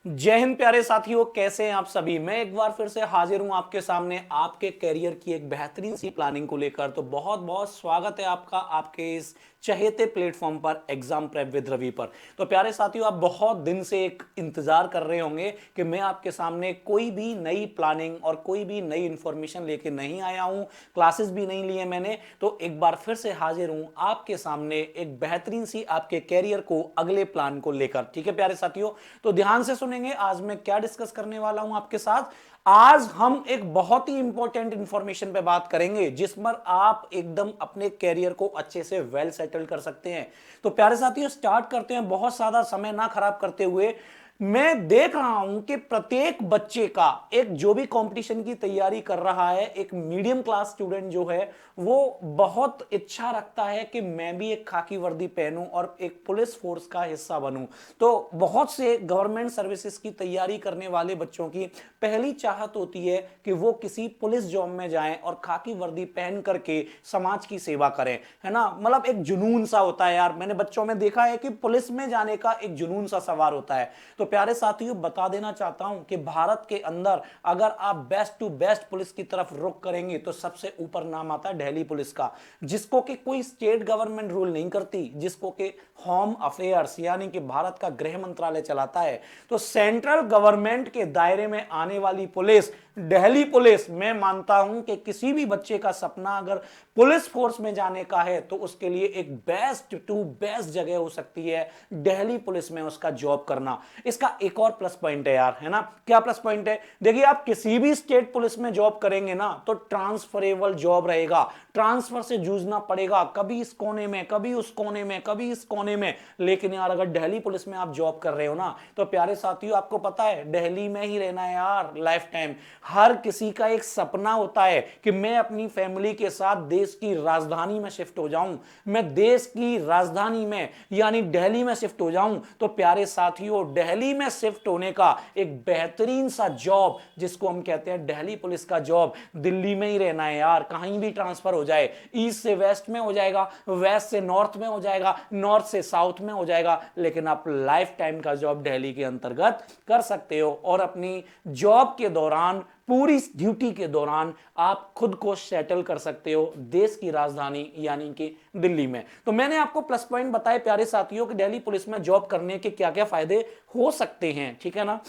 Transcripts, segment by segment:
जय हिंद प्यारे साथियों, कैसे हैं आप सभी। मैं एक बार फिर से हाजिर हूं आपके सामने आपके करियर की एक बेहतरीन सी प्लानिंग को लेकर। तो बहुत बहुत स्वागत है आपका आपके इस चहेते प्लेटफॉर्म पर एग्जाम प्रेप विद रवि पर। तो प्यारे साथियों, आप बहुत दिन से एक इंतजार कर रहे होंगे कि मैं आपके सामने कोई भी नई प्लानिंग और कोई भी नई इंफॉर्मेशन लेके नहीं आया हूं, क्लासेस भी नहीं लिए मैंने। तो एक बार फिर से हाजिर हूं आपके सामने एक बेहतरीन सी आपके कैरियर को अगले प्लान को लेकर। ठीक है प्यारे साथियों, तो ध्यान से सुनेंगे आज मैं क्या डिस्कस करने वाला हूं आपके साथ। आज हम एक बहुत ही इंपॉर्टेंट इंफॉर्मेशन पे बात करेंगे जिस पर आप एकदम अपने कैरियर को अच्छे से वेल सेटल कर सकते हैं। तो प्यारे साथियों, स्टार्ट करते हैं बहुत ज्यादा समय ना खराब करते हुए। मैं देख रहा हूं कि प्रत्येक बच्चे का एक जो भी कंपटीशन की तैयारी कर रहा है, एक मीडियम क्लास स्टूडेंट जो है वो बहुत इच्छा रखता है कि मैं भी एक खाकी वर्दी पहनूं और एक पुलिस फोर्स का हिस्सा बनूं। तो बहुत से गवर्नमेंट सर्विसेज की तैयारी करने वाले बच्चों की पहली चाहत होती है कि वो किसी पुलिस जॉब में जाएं और खाकी वर्दी पहन करके समाज की सेवा करें, है ना। मतलब एक जुनून सा होता है यार, मैंने बच्चों में देखा है कि पुलिस में जाने का एक जुनून सा सवार होता है। तो प्यारे साथियों, बता देना चाहता हूं कि भारत के अंदर अगर आप बेस्ट टू बेस्ट पुलिस की तरफ रुख करेंगे तो सबसे ऊपर नाम आता है दिल्ली पुलिस का, जिसको कि कोई स्टेट गवर्नमेंट रूल नहीं करती, जिसको कि होम अफेयर्स यानी कि भारत का गृह मंत्रालय चलाता है। तो सेंट्रल गवर्नमेंट के दायरे में आने वाली पुलिस दिल्ली पुलिस, मैं मानता हूं कि किसी भी बच्चे का सपना अगर पुलिस फोर्स में जाने का है तो उसके लिए एक बेस्ट टू बेस्ट जगह हो सकती है दिल्ली पुलिस में उसका जॉब करना। इसका एक और प्लस पॉइंट है यार, है ना। क्या प्लस पॉइंट है? देखिए, आप किसी भी स्टेट पुलिस में जॉब करेंगे ना तो ट्रांसफरेबल जॉब रहेगा, ट्रांसफर से जूझना पड़ेगा, कभी इस कोने में, कभी उस कोने में, कभी इस कोने में। लेकिन यार अगर दिल्ली पुलिस में आप जॉब कर रहे हो ना तो प्यारे साथियों, आपको पता है दिल्ली में ही रहना है यार लाइफ टाइम। हर किसी का एक सपना होता है कि मैं अपनी फैमिली के साथ देश की राजधानी में शिफ्ट हो जाऊं, मैं देश की राजधानी में यानी दिल्ली में शिफ्ट हो जाऊं। तो प्यारे साथियों, दिल्ली में शिफ्ट होने का एक बेहतरीन सा जॉब जिसको हम कहते हैं दिल्ली पुलिस का जॉब, दिल्ली में ही रहना है यार। कहीं भी ट्रांसफर हो जाए, ईस्ट से वेस्ट में हो जाएगा, वेस्ट से नॉर्थ में हो जाएगा, नॉर्थ से साउथ में हो जाएगा, लेकिन आप लाइफ टाइम का जॉब दिल्ली के अंतर्गत कर सकते हो। और अपनी जॉब के दौरान, पूरी ड्यूटी के दौरान आप खुद को सेटल कर सकते हो देश की राजधानी यानी कि दिल्ली में। तो मैंने आपको प्लस पॉइंट बताए प्यारे साथियों कि दिल्ली पुलिस में जॉब करने के क्या क्या फायदे हो सकते हैं, ठीक है ना।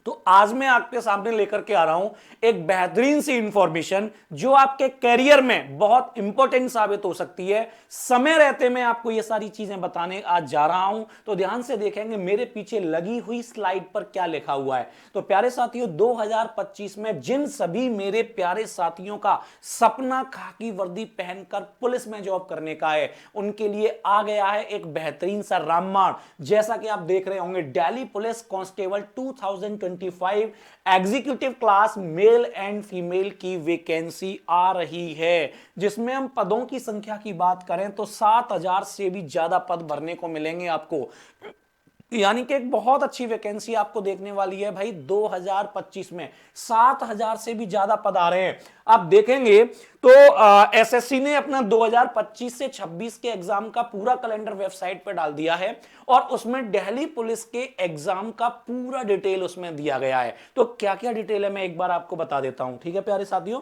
तो आज मैं आपके सामने लेकर के आ रहा हूं एक बेहतरीन सी इंफॉर्मेशन जो आपके करियर में बहुत इंपॉर्टेंट साबित हो सकती है। समय रहते मैं आपको ये सारी चीजें बताने आज जा रहा हूं, तो ध्यान से देखेंगे मेरे पीछे लगी हुई स्लाइड पर क्या लिखा हुआ है। तो प्यारे साथियों, 2025 में जिन सभी मेरे प्यारे साथियों का सपना खाकी वर्दी पहनकर पुलिस में जॉब करने का है, उनके लिए आ गया है एक बेहतरीन सा रामबाण। जैसा कि आप देख रहे होंगे, Delhi police constable 2025 executive class male and female की वैकेंसी आ रही है, जिसमें हम पदों की संख्या की बात करें तो 7,000 से भी ज्यादा पद भरने को मिलेंगे आपको। यानी कि एक बहुत अच्छी वैकेंसी आपको देखने वाली है भाई। 2025 में 7,000 से भी ज्यादा पद आ रहे हैं। आप देखेंगे तो एसएससी ने अपना 2025 से 26 के एग्जाम का पूरा कैलेंडर वेबसाइट पर डाल दिया है और उसमें दिल्ली पुलिस के एग्जाम का पूरा डिटेल उसमें दिया गया है। तो क्या क्या डिटेल है मैं एक बार आपको बता देता हूं, ठीक है प्यारे साथियों।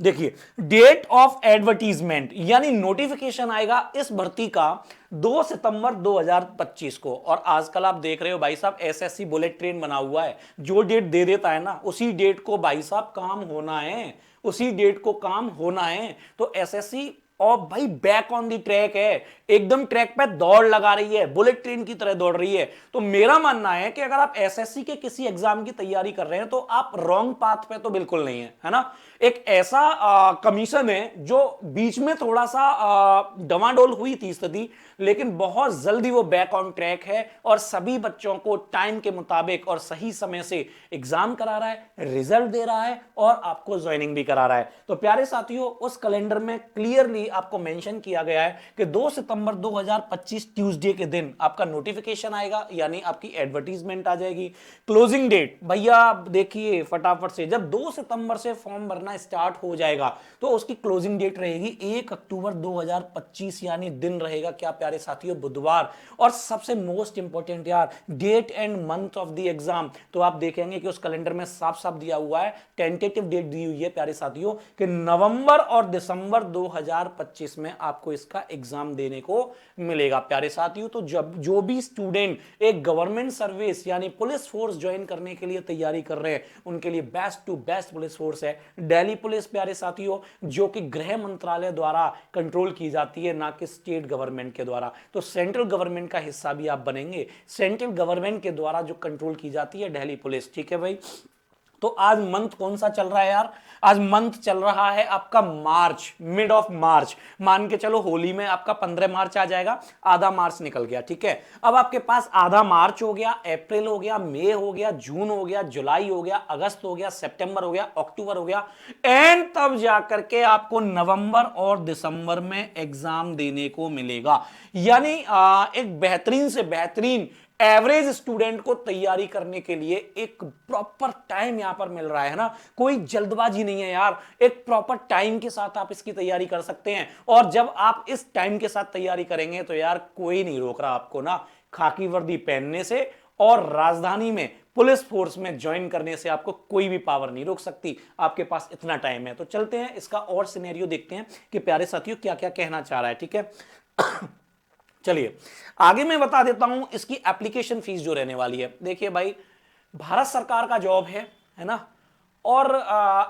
देखिए, डेट ऑफ एडवर्टीजमेंट यानी नोटिफिकेशन आएगा इस भर्ती का 2 सितंबर 2025 को। और आजकल आप देख रहे हो भाई साहब, एसएससी बुलेट ट्रेन बना हुआ है, जो डेट दे देता है ना उसी डेट को भाई साहब काम होना है, उसी डेट को काम होना है। तो एसएससी और भाई बैक ऑन दी ट्रैक है, एकदम ट्रैक पे दौड़ लगा रही है, बुलेट ट्रेन की तरह दौड़ रही है। तो मेरा मानना है कि अगर आप एसएससी के किसी एग्जाम की तैयारी कर रहे हैं तो आप रॉन्ग पाथ पे तो बिल्कुल नहीं है, है ना। एक ऐसा कमीशन है जो बीच में थोड़ा सा डवाडोल हुई थी स्थिति, लेकिन बहुत जल्दी वो बैक ऑन ट्रैक है और सभी बच्चों को टाइम के मुताबिक और सही समय से एग्जाम करा रहा है, रिजल्ट दे रहा है और आपको ज्वाइनिंग भी करा रहा है। तो प्यारे साथियों, उस कैलेंडर में क्लियरली क्लियरली आपको मेंशन किया गया है कि 2 सितंबर 2025 ट्यूसडे के दिन आपका नोटिफिकेशन आएगा, यानी आपकी एडवर्टीजमेंट आ जाएगी। क्लोजिंग डेट भैया देखिए फटाफट से, जब 2 सितंबर से फॉर्म भरना स्टार्ट हो जाएगा तो उसकी क्लोजिंग डेट रहेगी 1 अक्टूबर 2025, यानी दिन रहेगा क्या प्यारे साथियों, बुधवार। और सबसे मोस्ट इंपॉर्टेंट यार, date and month of the exam, तो आप देखेंगे कि उस कैलेंडर में साफ साफ दिया हुआ है, टेंटेटिव डेट दी हुई है प्यारे साथियों कि नवंबर और दिसंबर 2025 में आपको इसका एग्जाम देने को मिलेगा प्यारे साथियों। तो जब जो भी स्टूडेंट एक गवर्नमेंट सर्विस यानी पुलिस फोर्स ज्वाइन करने के लिए तैयारी कर रहे हैं, उनके लिए best to best police force है दिल्ली पुलिस प्यारे साथियों, जो कि गृह मंत्रालय द्वारा कंट्रोल की जाती है, ना कि स्टेट गवर्नमेंट के द्वारा। तो सेंट्रल गवर्नमेंट का हिस्सा भी आप बनेंगे, सेंट्रल गवर्नमेंट के द्वारा जो कंट्रोल की जाती है दिल्ली पुलिस, ठीक है भाई। तो आज मंथ कौन सा चल रहा है यार, आज मंथ चल रहा है आपका मार्च, मिड ऑफ मार्च, मान के चलो होली में आपका 15 मार्च आ जाएगा, आधा मार्च निकल गया, ठीक है। अब आपके पास आधा मार्च हो गया, अप्रैल हो गया, मई हो गया, जून हो गया, जुलाई हो गया, अगस्त हो गया, सितंबर हो गया, अक्टूबर हो गया, एंड तब जाकर के आपको नवंबर और दिसंबर में एग्जाम देने को मिलेगा। यानी एक बेहतरीन से बेहतरीन एवरेज स्टूडेंट को तैयारी करने के लिए एक प्रॉपर टाइम यहां पर मिल रहा है ना, कोई जल्दबाजी नहीं है यार, एक प्रॉपर टाइम के साथ आप इसकी तैयारी कर सकते हैं। और जब आप इस टाइम के साथ तैयारी करेंगे तो यार कोई नहीं रोक रहा आपको ना खाकी वर्दी पहनने से, और राजधानी में पुलिस फोर्स में ज्वाइन करने से आपको कोई भी पावर नहीं रोक सकती, आपके पास इतना टाइम है। तो चलते हैं इसका और सिनेरियो देखते हैं कि प्यारे साथियों क्या क्या कहना चाह रहा है, ठीक है। चलिए आगे मैं बता देता हूं इसकी एप्लीकेशन फीस जो रहने वाली है। देखिए भाई, भारत सरकार का जॉब है ना, और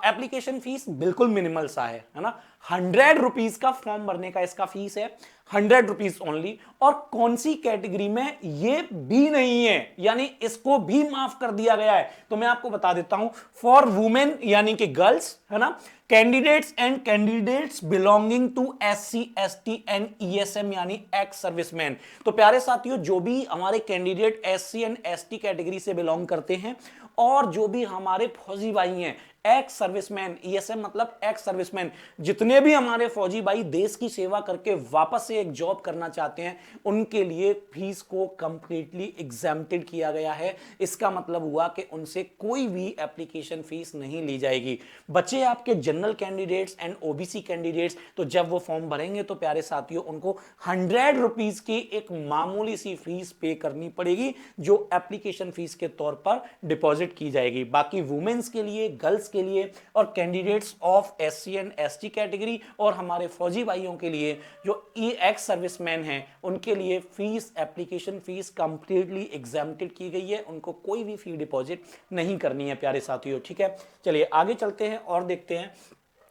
एप्लीकेशन फीस बिल्कुल मिनिमल सा है ना, 100 रुपीज का फॉर्म भरने का इसका फीस है, 100 रुपीज ओनली। और कौन सी कैटेगरी में ये भी नहीं है, यानी इसको भी माफ कर दिया गया है, तो मैं आपको बता देता हूं, फॉर वुमेन यानी कि गर्ल्स है ना, candidates and candidates belonging to SC ST and ESM यानी एक्स सर्विसमैन। तो प्यारे साथियों, जो भी हमारे candidate SC and ST category से बिलोंग करते हैं और जो भी हमारे फौजी भाई हैं एक्स सर्विसमैन, ESM मतलब एक्स सर्विसमैन, जितने भी हमारे फौजी भाई देश की सेवा करके वापस से एक जॉब करना चाहते हैं, उनके लिए फीस को कंप्लीटली एग्जैम्प्टेड किया गया है। इसका मतलब हुआ कि उनसे कोई भी एप्लीकेशन फीस नहीं ली जाएगी। बचे आपके general candidates and OBC candidates, तो जब वो फॉर्म भरेंगे तो प्यारे साथियों उनको 100 रुपीज की एक मामूली सी फीस पे करनी पड़ेगी, जो एप्लीकेशन फीस के तौर पर डिपॉजिट की जाएगी। बाकी वुमेन्स के लिए, गर्ल्स के लिए और candidates of SC and ST category और हमारे फौजी भाइयों के लिए जो एक्स सर्विसमैन हैं, उनके लिए फीस, एप्लीकेशन फीस कंप्लीटली एग्जैम्प्टेड की गई है, उनको कोई भी फी डिपॉजिट नहीं करनी है प्यारे साथियों, ठीक है। चलिए आगे चलते हैं और देखते हैं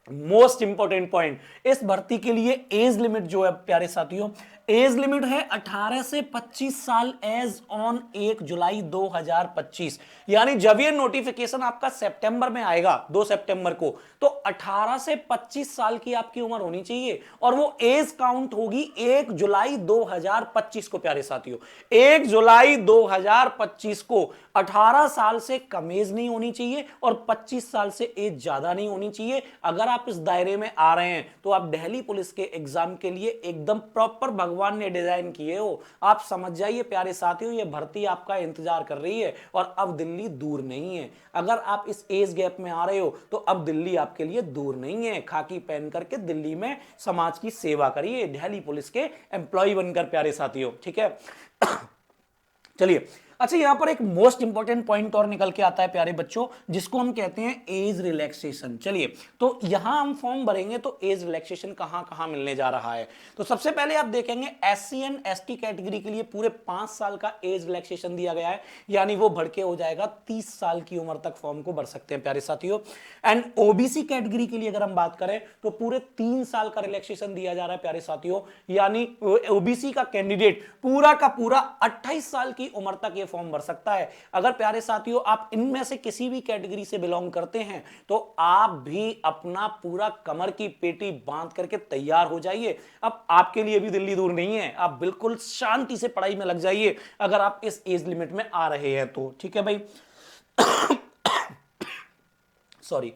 मोस्ट इंपॉर्टेंट पॉइंट, इस भर्ती के लिए एज लिमिट जो है प्यारे साथियों, एज लिमिट है 18 से 25 साल एज ऑन 1 जुलाई 2025। यानी जब ये नोटिफिकेशन आपका सितंबर में आएगा 2 सितंबर को, तो 18 से 25 साल की आपकी उम्र होनी चाहिए और वो एज काउंट होगी 1 जुलाई 2025 को प्यारे साथियों। 1 जुलाई 2025 को 18 साल से कम एज नहीं होनी चाहिए और 25 साल से एज ज्यादा नहीं होनी चाहिए। अगर आप इस दायरे में आ रहे हैं तो आप दिल्ली पुलिस के एग्जाम के लिए एकदम प्रॉपर भगवान ने डिजाइन किए हो। आप समझ जाइए प्यारे साथियों, ये भर्ती आपका इंतजार कर रही है और अब दिल्ली दूर नहीं है। अगर आप इस एज गैप में आ रहे हो तो अब दिल्ली आपके लिए दूर नहीं है। खाकी पहन करके दिल्ली में समाज की सेवा करिए, दिल्ली पुलिस के एम्प्लॉय बनकर प्यारे साथियों, ठीक है। चलिए, अच्छा यहां पर एक मोस्ट इंपॉर्टेंट पॉइंट और निकल के आता है प्यारे बच्चों, जिसको हम कहते हैं एज रिलैक्सेशन। चलिए, तो यहां हम फॉर्म भरेंगे तो एज रिलैक्सेशन कहां कहां मिलने जा रहा है। तो सबसे पहले आप देखेंगे SC एंड ST कैटेगरी के लिए पूरे 5 साल का एज रिलैक्सेशन दिया गया है, यानी वो बढ़ के हो जाएगा 30 साल की उम्र तक फॉर्म को भर सकते हैं प्यारे साथियों। एंड OBC कैटेगरी के लिए अगर हम बात करें तो पूरे 3 साल का रिलैक्सेशन दिया जा रहा है प्यारे साथियों, यानी OBC का कैंडिडेट पूरा का पूरा 28 साल की उम्र तक फॉर्म भर सकता है। अगर प्यारे साथियों आप इनमें से किसी भी कैटेगरी से बिलोंग करते हैं तो आप भी अपना पूरा कमर की पेटी बांध करके तैयार हो जाइए। अब आपके लिए भी दिल्ली दूर नहीं है, आप बिल्कुल शांति से पढ़ाई में लग जाइए अगर आप इस एज लिमिट में आ रहे हैं तो, ठीक है भाई। सॉरी।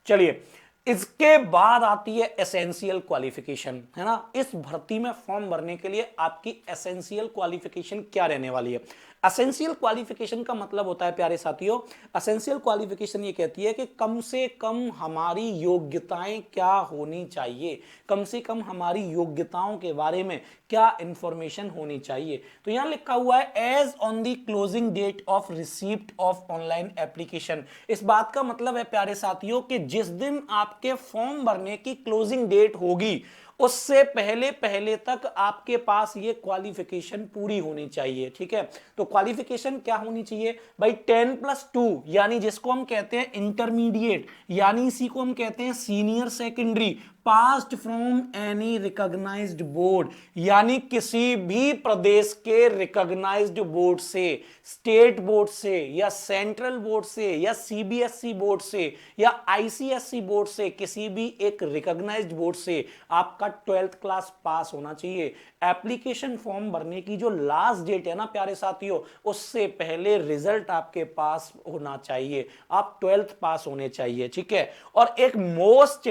चलिए, इसके बाद आती है एसेंशियल क्वालिफिकेशन, है ना। इस भर्ती में फॉर्म भरने के लिए आपकी एसेंशियल क्वालिफिकेशन क्या रहने वाली है। एसेंशियल क्वालिफिकेशन का मतलब होता है प्यारे साथियों, एसेंशियल क्वालिफिकेशन ये कहती है कि कम से कम हमारी योग्यताएं क्या होनी चाहिए, कम से कम हमारी योग्यताओं के बारे में क्या इंफॉर्मेशन होनी चाहिए। तो यहां लिखा हुआ है age on the closing date of receipt of online application. इस बात का मतलब है प्यारे साथियों कि जिस दिन आपके फॉर्म भरने की क्लोजिंग डेट होगी उससे पहले पहले तक आपके पास ये क्वालिफिकेशन पूरी होनी चाहिए, ठीक है। तो क्वालिफिकेशन क्या होनी चाहिए भाई, 10+2 यानी जिसको हम कहते हैं इंटरमीडिएट, यानी इसी को हम कहते हैं senior secondary, passed from any recognised board, यानी किसी भी प्रदेश के रिकॉग्नाइज्ड बोर्ड से, स्टेट बोर्ड से या सेंट्रल बोर्ड से या सीबीएसई बोर्ड से या आईसीएसई बोर्ड से, किसी भी एक रिकॉग्नाइज्ड बोर्ड से आपका 12th क्लास पास होना चाहिए। एप्लीकेशन फॉर्म भरने की जो लास्ट डेट है ना प्यारे साथियों, उससे पहले रिजल्ट आपके पास होना चाहिए, आप 12th पास होने चाहिए, ठीक है। और एक मोस्ट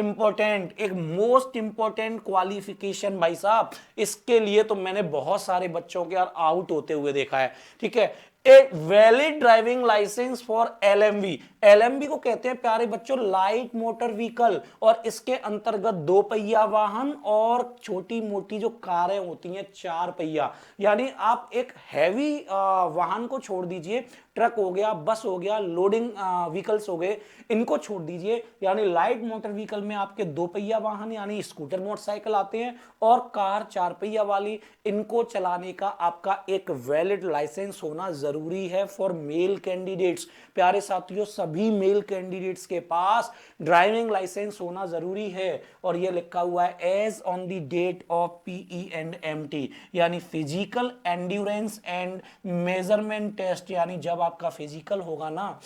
इंपॉर्टेंट क्वालिफिकेशन भाई साहब, इसके लिए तो मैंने बहुत सारे बच्चों के यार आउट होते हुए देखा है, ठीक है। A valid driving licence for LMV. LMV को कहते हैं प्यारे बच्चों लाइट मोटर व्हीकल, और इसके अंतर्गत 2 पहिया वाहन और छोटी मोटी जो कारें होती हैं 4 पहिया, यानी आप एक हैवी वाहन को छोड़ दीजिए, ट्रक हो गया, बस हो गया, लोडिंग व्हीकल्स हो गए, इनको छोड़ दीजिए, यानी लाइट मोटर व्हीकल में आपके 2 पहिया वाहन यानी स्कूटर मोटरसाइकिल आते हैं, और कार 4 पहिया वाली, इनको चलाने का आपका एक वैलिड लाइसेंस होना जरूरी है फॉर मेल कैंडिडेट्स। प्यारे साथियों, सभी मेल कैंडिडेट्स के पास ड्राइविंग लाइसेंस होना जरूरी है, और यह लिखा हुआ है age on the date of PE&MT, यानी physical endurance and measurement test, यानी जब आपका फिजिकल होगा ना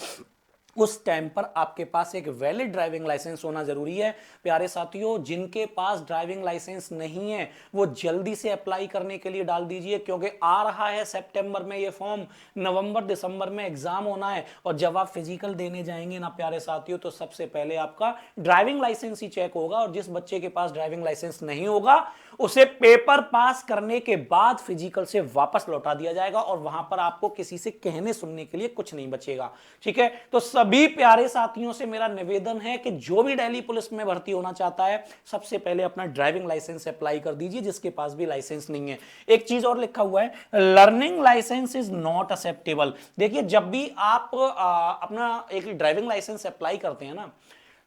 उस टाइम पर आपके पास एक वैलिड ड्राइविंग लाइसेंस होना जरूरी है। प्यारे साथियों, जिनके पास ड्राइविंग लाइसेंस नहीं है वो जल्दी से अप्लाई करने के लिए डाल दीजिए, क्योंकि आ रहा है सितंबर में ये फॉर्म, नवंबर दिसंबर में एग्जाम होना है, और जब आप फिजिकल देने जाएंगे ना प्यारे साथियों, तो सबसे पहले आपका ड्राइविंग लाइसेंस ही चेक होगा, और जिस बच्चे के पास ड्राइविंग लाइसेंस नहीं होगा उसे पेपर पास करने के बाद फिजिकल से वापस लौटा दिया जाएगा, और वहां पर आपको किसी से कहने सुनने के लिए कुछ नहीं बचेगा, ठीक है। तो सभी प्यारे साथियों से मेरा निवेदन है कि जो भी दिल्ली पुलिस में भर्ती होना चाहता है, सबसे पहले अपना ड्राइविंग लाइसेंस अप्लाई कर दीजिए, जिसके पास भी लाइसेंस नहीं है। एक चीज और लिखा हुआ है, learning licence is not acceptable. देखिए, जब भी आप अपना एक ड्राइविंग लाइसेंस अप्लाई करते हैं ना,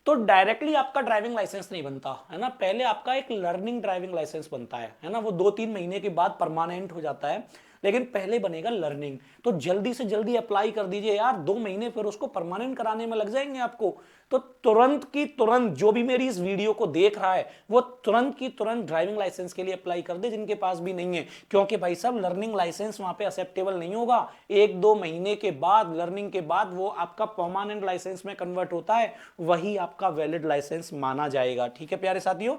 तो डायरेक्टली आपका ड्राइविंग लाइसेंस नहीं बनता है ना, पहले आपका एक लर्निंग ड्राइविंग लाइसेंस बनता है ना, वो 2-3 महीने के बाद परमानेंट हो जाता है, लेकिन पहले बनेगा लर्निंग। तो जल्दी से जल्दी अप्लाई कर दीजिए यार, 2 महीने फिर उसको परमानेंट कराने में लग जाएंगे आपको। तो तुरंत की तुरंत जो भी मेरी इस वीडियो को देख रहा है वो तुरंत की तुरंत ड्राइविंग लाइसेंस के लिए अप्लाई कर दे, जिनके पास भी नहीं है, क्योंकि भाई साहब लर्निंग लाइसेंस वहां पे एक्सेप्टेबल नहीं होगा। 1-2 महीने के बाद, लर्निंग के बाद वो आपका परमानेंट लाइसेंस में कन्वर्ट होता है, वही आपका वैलिड लाइसेंस माना जाएगा, ठीक है प्यारे साथियों।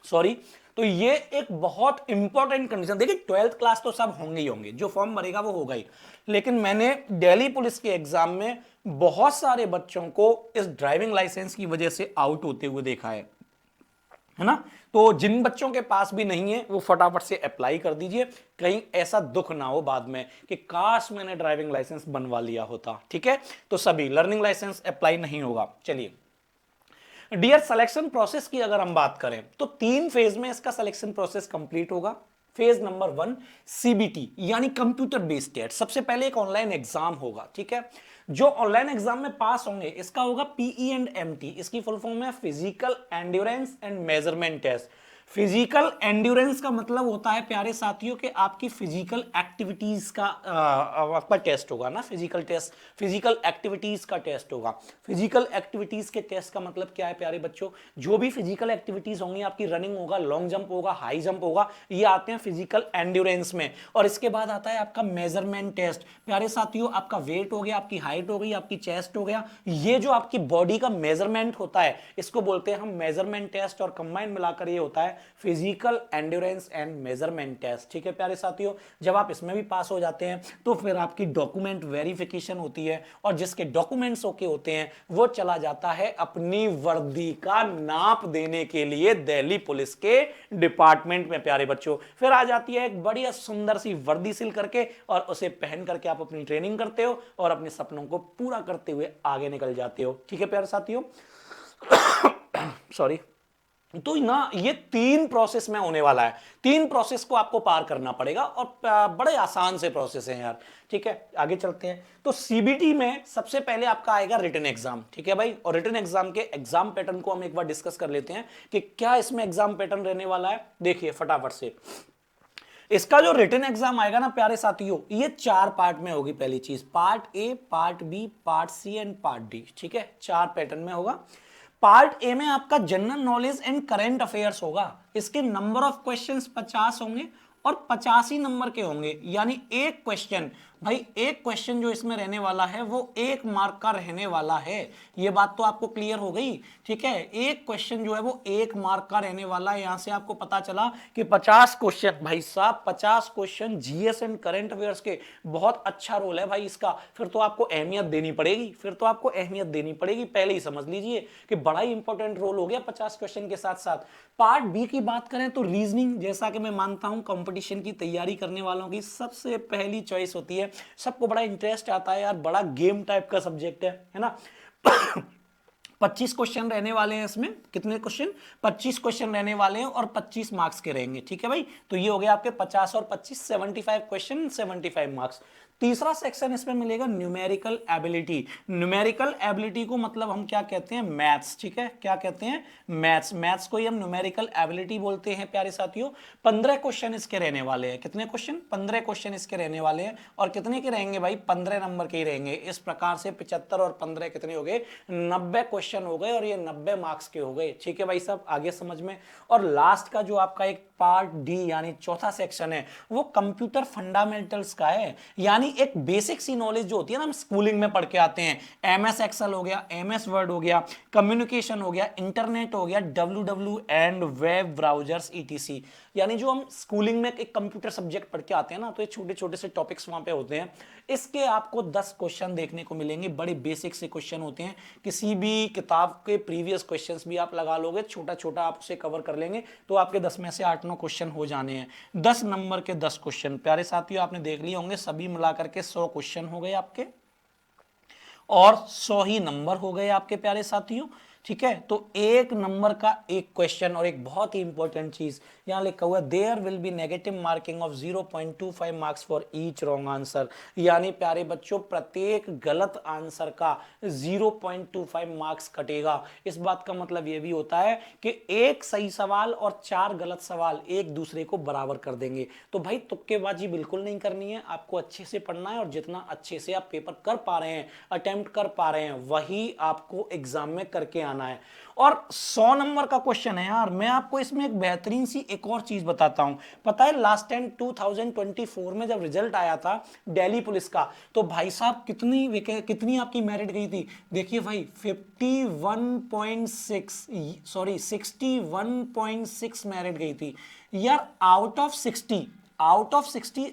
सॉरी। तो ये एक बहुत इंपॉर्टेंट कंडीशन, देखिए 12th क्लास तो सब होंगे ही होंगे, जो फॉर्म भरेगा वो होगा ही, लेकिन मैंने दिल्ली पुलिस के एग्जाम में बहुत सारे बच्चों को इस ड्राइविंग लाइसेंस की वजह से आउट होते हुए देखा है ना। तो जिन बच्चों के पास भी नहीं है वो फटाफट से अप्लाई कर दीजिए, कहीं ऐसा दुख ना हो बाद में कि काश मैंने ड्राइविंग लाइसेंस बनवा लिया होता, ठीक है। तो सभी लर्निंग लाइसेंस अप्लाई नहीं होगा। चलिए डियर, सिलेक्शन प्रोसेस की अगर हम बात करें तो 3 फेज में इसका सिलेक्शन प्रोसेस कंप्लीट होगा। फेज नंबर 1 सीबीटी यानी कंप्यूटर बेस्ड टेस्ट, सबसे पहले एक ऑनलाइन एग्जाम होगा, ठीक है। जो ऑनलाइन एग्जाम में पास होंगे इसका होगा PE&MT, इसकी फुल फॉर्म है physical endurance and measurement test. Physical endurance का मतलब होता है प्यारे साथियों कि आपकी फिजिकल एक्टिविटीज का आपका टेस्ट होगा ना, फिजिकल टेस्ट, फिजिकल एक्टिविटीज का टेस्ट होगा। फिजिकल एक्टिविटीज के टेस्ट का मतलब क्या है प्यारे बच्चों, जो भी फिजिकल एक्टिविटीज होंगी, आपकी रनिंग होगा, लॉन्ग जंप होगा, हाई जंप होगा, ये आते हैं फिजिकल एंड्योरेंस में। और इसके बाद आता है आपका मेजरमेंट टेस्ट। प्यारे साथियों, आपका वेट हो गया, आपकी हाइट हो गई, आपकी चेस्ट हो गया, ये जो आपकी बॉडी का मेजरमेंट होता है इसको बोलते हैं हम मेजरमेंट टेस्ट, और कंबाइन मिलाकर ये होता है है physical endurance and measurement test. ठीक है प्यारे साथियों, जब आप इसमें भी पास हो जाते हैं तो फिर आपकी डॉक्यूमेंट वेरिफिकेशन होती है और जिसके डॉक्यूमेंट्स ओके होते हैं वो चला जाता है अपनी वर्दी का नाप देने के लिए दिल्ली पुलिस के डिपार्टमेंट में प्यारे बच्चों। फिर आ जाती है एक बढ़िया सुंदर सी वर्दी सिल करके और उसे पहन करके आप अपनी ट्रेनिंग करते हो और अपने सपनों को पूरा करते हुए आगे निकल जाते हो। ठीक है प्यारे साथियों, सॉरी। तो ना ये 3 प्रोसेस में होने वाला है, 3 प्रोसेस को आपको पार करना पड़ेगा और बड़े आसान से प्रोसेस हैं यार। ठीक है आगे चलते हैं। तो सीबीटी में सबसे पहले आपका आएगा रिटन एग्जाम। ठीक है भाई, और रिटन एग्जाम के एग्जाम पैटर्न को हम एक बार डिस्कस कर लेते हैं कि क्या इसमें एग्जाम पैटर्न रहने वाला है। देखिए फटाफट से, इसका जो रिटन एग्जाम आएगा ना प्यारे साथियों, ये 4 पार्ट में होगी। पहली चीज part A, part B, part C and part D. ठीक है, 4 पैटर्न में होगा। पार्ट ए में आपका general knowledge and current affairs होगा। इसके नंबर ऑफ क्वेश्चंस 50 होंगे और 85 नंबर के होंगे, यानी एक क्वेश्चन, भाई एक क्वेश्चन जो इसमें रहने वाला है वो 1 मार्क का रहने वाला है। ये बात तो आपको क्लियर हो गई। ठीक है, एक क्वेश्चन जो है वो 1 मार्क का रहने वाला है। यहां से आपको पता चला कि 50 क्वेश्चन, भाई साहब 50 question GS and current affairs के। बहुत अच्छा रोल है भाई इसका। फिर तो आपको अहमियत देनी पड़ेगी, पहले ही समझ लीजिए कि बड़ा ही इंपॉर्टेंट रोल हो गया 50 क्वेश्चन के साथ साथ। पार्ट बी की बात करें तो रीजनिंग, जैसा कि मैं मानता हूं कंपटीशन की तैयारी करने वालों की सबसे पहली चॉइस होती है, सबको बड़ा इंटरेस्ट आता है यार, बड़ा गेम टाइप का सब्जेक्ट है ना। 25 क्वेश्चन रहने वाले हैं इसमें। कितने क्वेश्चन? 25 क्वेश्चन रहने वाले हैं और 25 मार्क्स के रहेंगे। ठीक है भाई, तो ये हो गया आपके 50 और 25, 75 क्वेश्चन, 75 मार्क्स। तीसरा सेक्शन इसमें मिलेगा न्यूमेरिकल एबिलिटी। न्यूमेरिकल एबिलिटी को मतलब हम क्या कहते हैं? मैथ्स। ठीक है, क्या कहते हैं? मैथ्स। मैथ्स को ही हम न्यूमेरिकल एबिलिटी बोलते हैं प्यारे साथियों। 15 क्वेश्चन इसके रहने वाले हैं। कितने क्वेश्चन? 15 क्वेश्चन इसके रहने वाले हैं। और कितने के रहेंगे भाई? 15 नंबर के ही रहेंगे। इस प्रकार से 75 और 15 कितने हो गए? 90 क्वेश्चन हो गए और ये 90 मार्क्स के हो गए। ठीक है भाई साहब, आगे समझ में। और लास्ट का जो आपका एक पार्ट डी यानी चौथा सेक्शन है वो कंप्यूटर फंडामेंटल्स का है। यानी एक बेसिक सी नॉलेज जो होती है ना, हम स्कूलिंग में पढ़ के आते हैं। एमएस एक्सेल हो गया, एमएस वर्ड हो गया, कम्युनिकेशन हो गया, इंटरनेट हो गया, W and web browsers etc. यानी जो हम स्कूलिंग में एक कंप्यूटर सब्जेक्ट पढ़ के आते हैं ना, तो ये छोटे छोटे से टॉपिक्स वहां पे होते हैं। इसके आपको 10 क्वेश्चन देखने को मिलेंगे। बड़े बेसिक से क्वेश्चन होते हैं। किसी भी किताब के प्रीवियस क्वेश्चंस भी आप लगा लोगे, छोटा छोटा आप उसे कवर कर लेंगे तो आपके 10 में से 8-9 क्वेश्चन हो जाने हैं। 10 नंबर के 10 क्वेश्चन प्यारे साथियों आपने देख लिए होंगे। सभी मिलाकर के 100 क्वेश्चन हो गए आपके और 100 ही नंबर हो गए आपके प्यारे साथियों। ठीक है, तो 1 नंबर का एक क्वेश्चन। और एक बहुत ही इंपॉर्टेंट चीज यहां लिखा हुआ है, there will be negative marking of 0.25 marks for each wrong answer. यानी प्यारे बच्चों प्रत्येक गलत आंसर का 0.25 मार्क्स कटेगा। इस बात का मतलब यह भी होता है कि एक सही सवाल और 4 गलत सवाल एक दूसरे को बराबर कर देंगे। तो भाई तुक्केबाजी बिल्कुल नहीं करनी है, आपको अच्छे से पढ़ना है और जितना अच्छे से आप पेपर कर पा रहे हैं, अटेम्प्ट कर पा रहे हैं, वही आपको एग्जाम में करके आना है। और 100 नंबर का क्वेश्चन है यार। मैं आपको इसमें एक बेहतरीन सी एक और चीज बताता हूं। पता है लास्ट टाइम 2024 में जब रिजल्ट आया था दिल्ली पुलिस का, तो भाई साहब कितनी आपकी मेरिट गई थी? देखिए भाई 61.6 मेरिट गई थी यार। आउट ऑफ 60 आउट ऑफ 100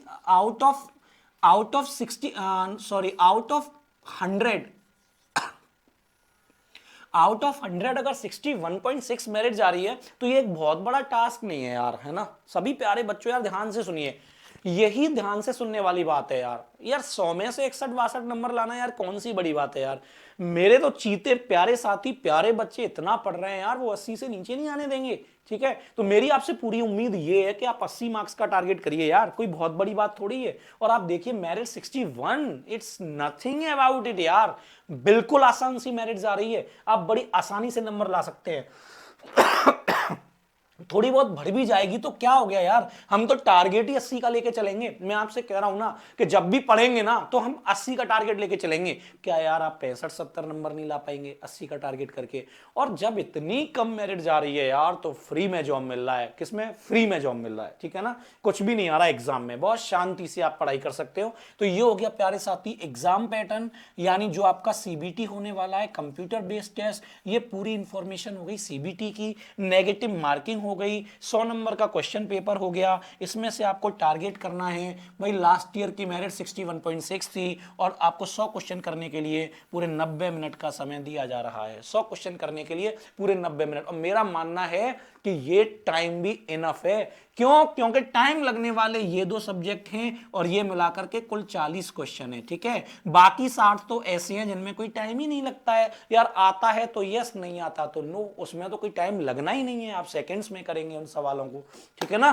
अगर 61.6 मेरिट जा रही है तो ये एक बहुत बड़ा टास्क नहीं है यार, है ना। सभी प्यारे बच्चों यार ध्यान से सुनिए, यही ध्यान से सुनने वाली बात है यार। 100 में से 61-62 नंबर लाना यार कौन सी बड़ी बात है यार। मेरे तो चीते प्यारे साथी प्यारे बच्चे इतना पढ़ रहे हैं यार, वो 80 से नीचे नहीं आने देंगे। ठीक है, तो मेरी आपसे पूरी उम्मीद ये है कि आप 80 मार्क्स का टारगेट करिए यार, कोई बहुत बड़ी बात थोड़ी है। और आप देखिए merit 61, it's nothing about it यार। बिल्कुल आसान सी मेरिट जा रही है, आप बड़ी आसानी से नंबर ला सकते हैं। थोड़ी बहुत बढ़ भी जाएगी तो क्या हो गया यार, हम तो टारगेट ही 80 का लेके चलेंगे। मैं आपसे कह रहा हूं ना कि जब भी पढ़ेंगे ना तो हम 80 का टारगेट लेके चलेंगे। क्या यार आप 65-70 नंबर नहीं ला पाएंगे 80 का टारगेट करके? और जब इतनी कम मेरिट जा रही है यार तो फ्री में जॉब मिल रहा है। किसमें? फ्री में जॉब मिल रहा है। ठीक है ना, कुछ भी नहीं आ रहा एग्जाम में, बहुत शांति से आप पढ़ाई कर सकते हो। तो ये हो गया प्यारे साथी एग्जाम पैटर्न, यानी जो आपका सीबीटी होने वाला है कंप्यूटर बेस्ड टेस्ट। ये पूरी इंफॉर्मेशन हो गई सीबीटी की। नेगेटिव मार्किंग हो गई, 100 नंबर का क्वेश्चन पेपर हो गया। इसमें से आपको टारगेट करना है भाई, लास्ट ईयर की मेरिट 61.6 थी और आपको 100 क्वेश्चन करने के लिए पूरे 90 मिनट का समय दिया जा रहा है। 100 क्वेश्चन करने के लिए पूरे 90 मिनट, और मेरा मानना है कि ये टाइम भी इनफ है। क्यों? क्योंकि टाइम लगने वाले ये 2 सब्जेक्ट हैं और ये मिलाकर के कुल 40 क्वेश्चन है, ठीक है। बाकी 60 तो ऐसे हैं जिनमें कोई टाइम ही नहीं लगता है यार, आता है तो यस, नहीं आता तो नो, उसमें तो कोई टाइम लगना ही नहीं है, आप सेकंड्स में करेंगे उन सवालों को, ठीक है ना।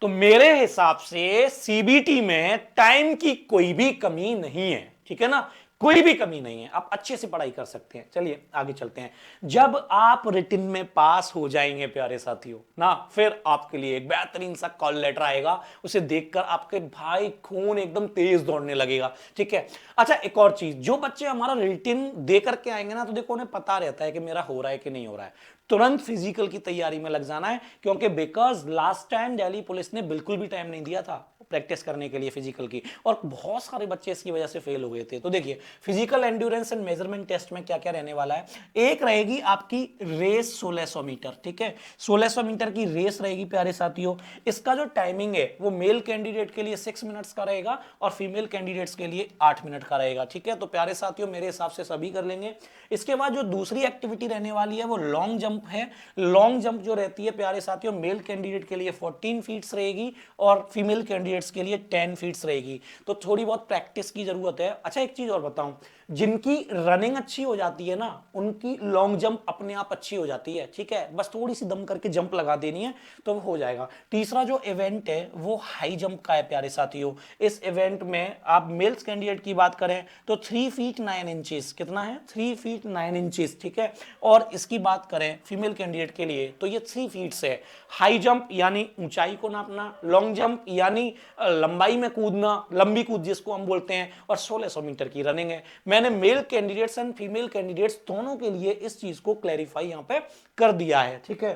तो मेरे हिसाब से सीबीटी में टाइम की कोई भी कमी नहीं है, ठीक है ना, कोई भी कमी नहीं है, आप अच्छे से पढ़ाई कर सकते हैं। चलिए आगे चलते हैं। जब आप रिटन में पास हो जाएंगे प्यारे साथियों ना, फिर आपके लिए एक बेहतरीन सा कॉल लेटर आएगा, उसे देखकर आपके भाई खून एकदम तेज दौड़ने लगेगा, ठीक है। अच्छा, एक और चीज, जो बच्चे हमारा रिटन दे करके आएंगे ना, तो देखो उन्हें पता रहता है कि मेरा हो रहा है कि नहीं हो रहा है, तुरंत फिजिकल की तैयारी में लग जाना है, क्योंकि because last time Delhi police ने बिल्कुल भी टाइम नहीं दिया था प्रैक्टिस करने के लिए फिजिकल की, और बहुत सारे बच्चे इसकी वजह से फेल हो गए थे। तो देखिए, physical endurance and measurement test में क्या क्या रहने वाला है। एक रहेगी आपकी रेस 1600 मीटर, ठीक है, 1600 मीटर की रेस रहेगी प्यारे साथियों। इसका जो टाइमिंग है वो मेल कैंडिडेट के लिए 6 मिनट्स का रहेगा और फीमेल कैंडिडेट्स के लिए 8 मिनट का रहेगा, ठीक है। तो प्यारे साथियों, मेरे हिसाब से सभी कर लेंगे। इसके बाद जो दूसरी एक्टिविटी रहने वाली है वो लॉन्ग जंप है। लॉन्ग जंप जो रहती है प्यारे साथियों, मेल कैंडिडेट के लिए 14 फीट्स रहेगी और फीमेल कैंडिडेट्स के लिए 10 फीट्स रहेगी। तो थोड़ी बहुत प्रैक्टिस की जरूरत है। अच्छा, एक चीज और बताऊं, जिनकी रनिंग अच्छी हो जाती है ना, उनकी लॉन्ग जंप अपने आप अच्छी हो जाती है, ठीक है, बस थोड़ी सी दम करके जंप लगा देनी है तो वो हो जाएगा। तीसरा जो इवेंट है वो हाई जंप का है प्यारे साथियों। इस इवेंट में आप मेल्स कैंडिडेट की बात करें तो 3 फीट 9 इंचेस, कितना है, 3 फीट 9 इंचेस, ठीक है। और इसकी बात करें फीमेल कैंडिडेट के लिए तो ये 3 फीट से। हाई जंप यानी ऊंचाई को नापना, लॉन्ग जंप यानी लंबाई में कूदना, लंबी कूद जिसको हम बोलते हैं, और 1600 मीटर की रनिंग है। मैंने male candidates and female candidates दोनों के लिए इस चीज को क्लैरिफाई यहां पे कर दिया है, ठीक है।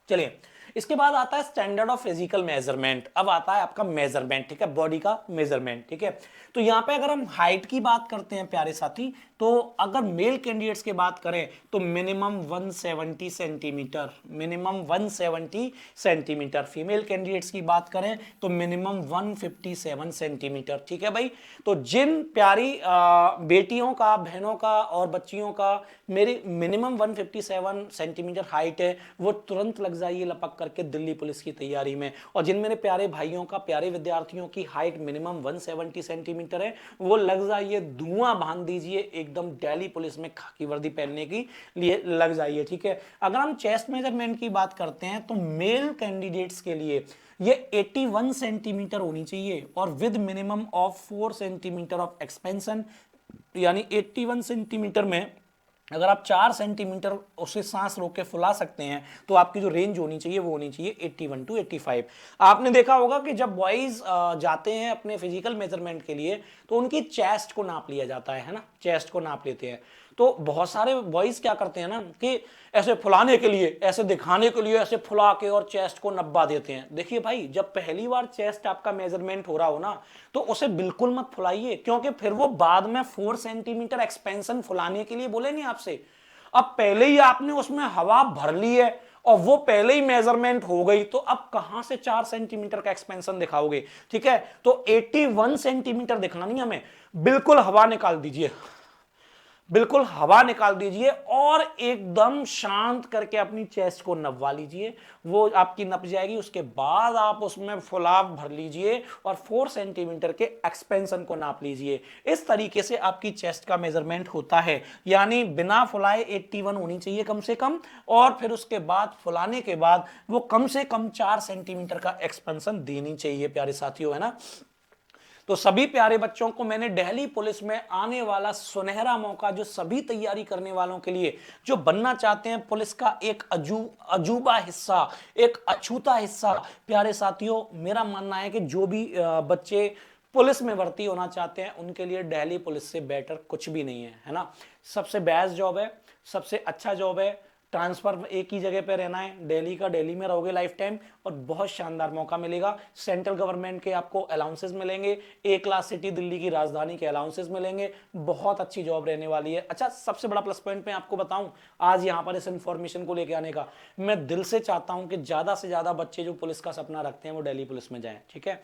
चलिए, इसके बाद आता है स्टैंडर्ड ऑफ फिजिकल मेजरमेंट। अब आता है आपका मेजरमेंट, ठीक है, बॉडी का मेजरमेंट, ठीक है। तो यहां पे अगर हम हाइट की बात करते हैं प्यारे साथी, तो अगर मेल कैंडिडेट्स की बात करें तो minimum 170 centimetre, minimum 170 centimetre. Female candidates की बात करें तो मिनिमम 157 सेंटीमीटर, ठीक है भाई। तो जिन प्यारी बेटियों का, बहनों का और बच्चियों का मेरी मिनिमम 157 सेंटीमीटर हाइट है, वो तुरंत लग जाइए लपक करके दिल्ली पुलिस की तैयारी में। और जिन मेरे प्यारे भाइयों का, प्यारे विद्यार्थियों की हाइट मिनिमम 170 सेंटीमीटर है, वो लग जाइए, धुआं बांध दीजिए एकदम दिल्ली पुलिस में खाकी वर्दी पहनने के लिए लग जाइए, ठीक है। अगर हम चेस्ट मेजरमेंट की बात करते हैं तो मेल कैंडिडेट्स के लिए ये 81 सेंटीमीटर होनी चाहिए और with minimum of 4 centimetre of expansion, यानी 81 सेंटीमीटर में अगर आप 4 सेंटीमीटर उसे सांस रोक के फुला सकते हैं तो आपकी जो रेंज होनी चाहिए वो होनी चाहिए 81 टू 85। आपने देखा होगा कि जब बॉयज जाते हैं अपने फिजिकल मेजरमेंट के लिए तो उनकी चेस्ट को नाप लिया जाता है ना, चेस्ट को नाप लेते हैं। तो बहुत सारे बॉयज क्या करते हैं ना कि ऐसे फुलाने के लिए, ऐसे दिखाने के लिए ऐसे फुला के और चेस्ट को नब्बा देते हैं। देखिए भाई, जब पहली बार चेस्ट आपका मेजरमेंट हो रहा हो ना तो उसे बिल्कुल मत फुलाइए, क्योंकि फिर वो बाद में 4 सेंटीमीटर एक्सपेंशन फुलाने के लिए बोलेंगे आपसे। अब पहले ही आपने उसमें हवा भर ली है और वो पहले ही मेजरमेंट हो गई, तो अब कहां से 4 सेंटीमीटर का एक्सपेंशन दिखाओगे, ठीक है। तो 81 सेंटीमीटर दिखना नहीं हमें, बिल्कुल हवा निकाल दीजिए, बिल्कुल हवा निकाल दीजिए और एकदम शांत करके अपनी चेस्ट को नपवा लीजिए। वो आपकी नप जाएगी, उसके बाद आप उसमें फुलाव भर लीजिए और 4 सेंटीमीटर के एक्सपेंशन को नाप लीजिए। इस तरीके से आपकी चेस्ट का मेजरमेंट होता है, यानी बिना फुलाए 81 होनी चाहिए कम से कम, और फिर उसके बाद फुलाने के बाद वो कम से कम 4 सेंटीमीटर का एक्सपेंशन देनी चाहिए प्यारे साथियों, है ना। तो सभी प्यारे बच्चों को मैंने दिल्ली पुलिस में आने वाला सुनहरा मौका, जो सभी तैयारी करने वालों के लिए, जो बनना चाहते हैं पुलिस का एक अजूबा हिस्सा, एक अछूता हिस्सा, प्यारे साथियों, मेरा मानना है कि जो भी बच्चे पुलिस में भर्ती होना चाहते हैं उनके लिए दिल्ली पुलिस से बेटर कुछ भी नहीं है, है ना। सबसे बेस्ट जॉब है, सबसे अच्छा जॉब है, ट्रांसफर एक ही जगह पे रहना है, दिल्ली का दिल्ली में रहोगे लाइफ टाइम और बहुत शानदार मौका मिलेगा। सेंट्रल गवर्नमेंट के आपको अलाउंसेस मिलेंगे, ए क्लास सिटी दिल्ली की राजधानी के अलाउंसेस मिलेंगे, बहुत अच्छी जॉब रहने वाली है। अच्छा, सबसे बड़ा प्लस पॉइंट मैं आपको बताऊं आज यहां पर इस इंफॉर्मेशन को लेकर आने का, मैं दिल से चाहता हूं कि ज्यादा से ज्यादा बच्चे जो पुलिस का सपना रखते हैं वो दिल्ली पुलिस में जाएं, ठीक है।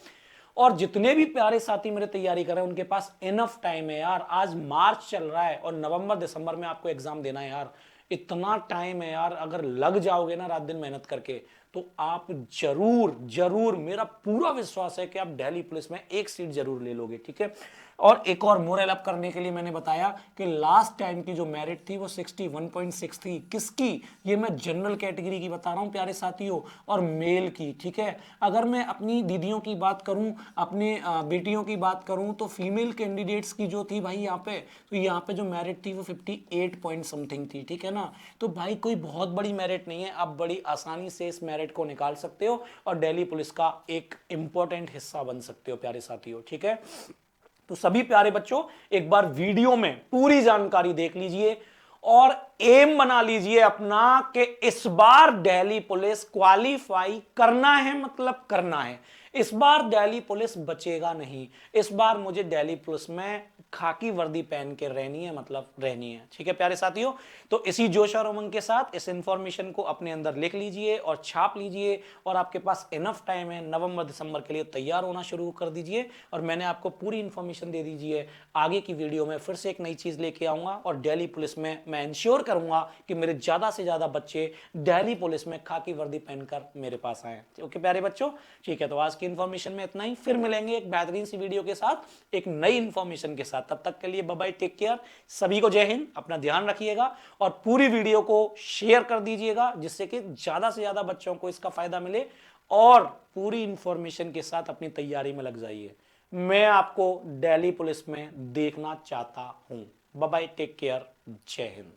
और जितने भी प्यारे साथी मेरे तैयारी कर रहे हैं उनके पास इनफ टाइम है यार। आज मार्च चल रहा है और नवंबर दिसंबर में आपको एग्जाम देना है यार, इतना टाइम है यार। अगर लग जाओगे ना रात दिन मेहनत करके तो आप जरूर जरूर, मेरा पूरा विश्वास है कि आप दिल्ली पुलिस में एक सीट जरूर ले लोगे, ठीक है। और एक और मोरल अप करने के लिए मैंने बताया कि लास्ट टाइम की जो मेरिट थी वो 61.6 थी। किसकी? ये मैं जनरल कैटेगरी की बता रहा हूं प्यारे साथियों, और मेल की, ठीक है। अगर मैं अपनी दीदियों की बात करूं, अपने बेटियों की बात करूं, तो फीमेल कैंडिडेट्स की जो थी भाई यहाँ पे, तो यहाँ पे जो मेरिट थी वो 58 पॉइंट समथिंग थी, ठीक है ना। तो भाई कोई बहुत बड़ी मेरिट नहीं है, आप बड़ी आसानी से इस मेरिट को निकाल सकते हो और दिल्ली पुलिस का एक इंपॉर्टेंट हिस्सा बन सकते हो प्यारे साथियों, ठीक है। तो सभी प्यारे बच्चों एक बार वीडियो में पूरी जानकारी देख लीजिए और एम बना लीजिए अपना कि इस बार दिल्ली पुलिस क्वालिफाई करना है, मतलब करना है। इस बार दिल्ली पुलिस बचेगा नहीं, इस बार मुझे दिल्ली पुलिस में खाकी वर्दी पहन के रहनी है, मतलब रहनी है, ठीक है प्यारे साथियों। तो इसी जोश और उमंग के साथ इस इंफॉर्मेशन को अपने अंदर लिख लीजिए और छाप लीजिए और आपके पास इनफ टाइम है, नवंबर दिसंबर के लिए तैयार होना शुरू कर दीजिए। और मैंने आपको पूरी इंफॉर्मेशन दे दीजिए, आगे की वीडियो में फिर से एक नई चीज लेके आऊंगा और दिल्ली पुलिस में मैं इंश्योर करूंगा कि मेरे ज्यादा से ज्यादा बच्चे दिल्ली पुलिस में खाकी वर्दी पहनकर मेरे पास आए। ओके प्यारे बच्चों, ठीक है। तो आज की इंफॉर्मेशन में इतना ही, फिर मिलेंगे एक बेहतरीन सी वीडियो के साथ, एक नई इंफॉर्मेशन के साथ। तब तक के लिए बाय बाय, टेक केयर, सभी को जय हिंद, अपना ध्यान रखिएगा और पूरी वीडियो को शेयर कर दीजिएगा जिससे कि ज्यादा से ज्यादा बच्चों को इसका फायदा मिले और पूरी इंफॉर्मेशन के साथ अपनी तैयारी में लग जाइए। मैं आपको दिल्ली पुलिस में देखना चाहता हूं। बाय बाय, टेक केयर, जय हिंद।